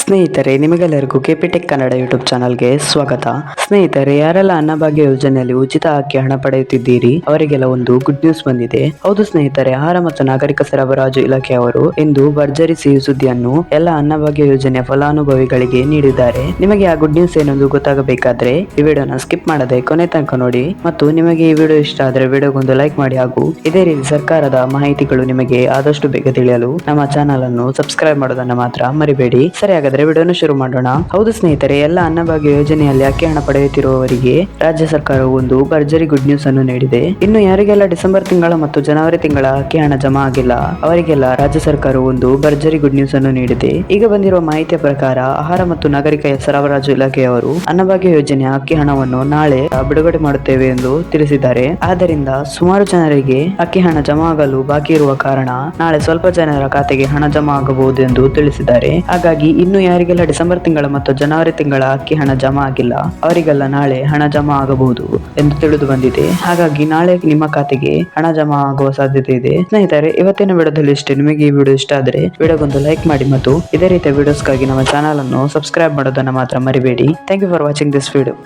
ಸ್ನೇಹಿತರೆ, ನಿಮಗೆಲ್ಲರಿಗೂ ಕೆಪಿಟೆಕ್ ಕನ್ನಡ ಯೂಟ್ಯೂಬ್ ಚಾನಲ್ಗೆ ಸ್ವಾಗತ. ಸ್ನೇಹಿತರೆ, ಯಾರೆಲ್ಲ ಅನ್ನಭಾಗ್ಯ ಯೋಜನೆಯಲ್ಲಿ ಉಚಿತ ಅಕ್ಕಿ ಹಣ ಪಡೆಯುತ್ತಿದ್ದೀರಿ ಅವರಿಗೆಲ್ಲ ಒಂದು ಗುಡ್ ನ್ಯೂಸ್ ಬಂದಿದೆ. ಹೌದು ಸ್ನೇಹಿತರೆ, ಆಹಾರ ಮತ್ತು ನಾಗರಿಕ ಸರಬರಾಜು ಇಲಾಖೆಯವರು ಇಂದು ಭರ್ಜರಿ ಸಿಹಿ ಸುದ್ದಿಯನ್ನು ಎಲ್ಲ ಅನ್ನಭಾಗ್ಯ ಯೋಜನೆಯ ಫಲಾನುಭವಿಗಳಿಗೆ ನೀಡಿದ್ದಾರೆ. ನಿಮಗೆ ಆ ಗುಡ್ ನ್ಯೂಸ್ ಏನೆಂದು ಗೊತ್ತಾಗಬೇಕಾದ್ರೆ ಈ ವಿಡಿಯೋನ ಸ್ಕಿಪ್ ಮಾಡದೆ ಕೊನೆ ತನಕ ನೋಡಿ. ಮತ್ತು ನಿಮಗೆ ಈ ವಿಡಿಯೋ ಇಷ್ಟ ಆದರೆ ವಿಡಿಯೋಗೊಂದು ಲೈಕ್ ಮಾಡಿ. ಹಾಗೂ ಇದೇ ರೀತಿ ಸರ್ಕಾರದ ಮಾಹಿತಿಗಳು ನಿಮಗೆ ಆದಷ್ಟು ಬೇಗ ತಿಳಿಯಲು ನಮ್ಮ ಚಾನಲ್ ಅನ್ನು ಸಬ್ಸ್ಕ್ರೈಬ್ ಮಾಡೋದನ್ನ ಮಾತ್ರ ಮರಿಬೇಡಿ. ಸರಿ, ಹಾಗಾದ್ರೆ ವಿಡಿಯೋನ ಶುರು ಮಾಡೋಣ. ಹೌದು ಸ್ನೇಹಿತರೆ, ಎಲ್ಲ ಅನ್ನಭಾಗ್ಯ ಯೋಜನೆಯಲ್ಲಿ ಅಕ್ಕಿ ಹಣ ಪಡೆಯುತ್ತಿರುವವರಿಗೆ ರಾಜ್ಯ ಸರ್ಕಾರವು ಒಂದು ಭರ್ಜರಿ ಗುಡ್ ನ್ಯೂಸ್ ಅನ್ನು ನೀಡಿದೆ. ಇನ್ನು ಯಾರಿಗೆಲ್ಲ ಡಿಸೆಂಬರ್ ತಿಂಗಳ ಮತ್ತು ಜನವರಿ ತಿಂಗಳ ಅಕ್ಕಿ ಹಣ ಜಮಾ ಆಗಿಲ್ಲ ಅವರಿಗೆಲ್ಲ ರಾಜ್ಯ ಸರ್ಕಾರವು ಒಂದು ಭರ್ಜರಿ ಗುಡ್ ನ್ಯೂಸ್ ಅನ್ನು ನೀಡಿದೆ. ಈಗ ಬಂದಿರುವ ಮಾಹಿತಿಯ ಪ್ರಕಾರ ಆಹಾರ ಮತ್ತು ನಾಗರಿಕ ಸರಬರಾಜು ಇಲಾಖೆಯವರು ಅನ್ನಭಾಗ್ಯ ಯೋಜನೆಯ ಅಕ್ಕಿ ಹಣವನ್ನು ನಾಳೆ ಬಿಡುಗಡೆ ಮಾಡುತ್ತೇವೆ ಎಂದು ತಿಳಿಸಿದ್ದಾರೆ. ಆದ್ದರಿಂದ ಸುಮಾರು ಜನರಿಗೆ ಅಕ್ಕಿ ಹಣ ಜಮಾ ಆಗಲು ಬಾಕಿ ಇರುವ ಕಾರಣ ನಾಳೆ ಸ್ವಲ್ಪ ಜನರ ಖಾತೆಗೆ ಹಣ ಜಮಾ ಆಗಬಹುದು ಎಂದು ತಿಳಿಸಿದ್ದಾರೆ. ಹಾಗಾಗಿ ಇನ್ನು ಯಾರಿಗೆಲ್ಲ ಡಿಸೆಂಬರ್ ತಿಂಗಳ ಮತ್ತು ಜನವರಿ ತಿಂಗಳ ಅಕ್ಕಿ ಹಣ ಜಮಾ ಆಗಿಲ್ಲ ಅವರಿಗೆಲ್ಲ ನಾಳೆ ಹಣ ಜಮಾ ಆಗಬಹುದು ಎಂದು ತಿಳಿದು ಬಂದಿದೆ. ಹಾಗಾಗಿ ನಾಳೆ ನಿಮ್ಮ ಖಾತೆಗೆ ಹಣ ಜಮಾ ಆಗುವ ಸಾಧ್ಯತೆ ಇದೆ. ಸ್ನೇಹಿತರೆ, ಇವತ್ತಿನ ವಿಡಿಯೋದಲ್ಲಿ ಇಷ್ಟೇ. ನಿಮಗೆ ಈ ವಿಡಿಯೋ ಇಷ್ಟ ಆದರೆ ವಿಡಿಯೋಗೊಂದು ಲೈಕ್ ಮಾಡಿ ಮತ್ತು ಇದೇ ರೀತಿಯ ವಿಡಿಯೋಸ್ಗಾಗಿ ನಮ್ಮ ಚಾನಲ್ ಅನ್ನು ಸಬ್ಸ್ಕ್ರೈಬ್ ಮಾಡೋದನ್ನ ಮಾತ್ರ ಮರಿಬೇಡಿ. Thank you for watching this video.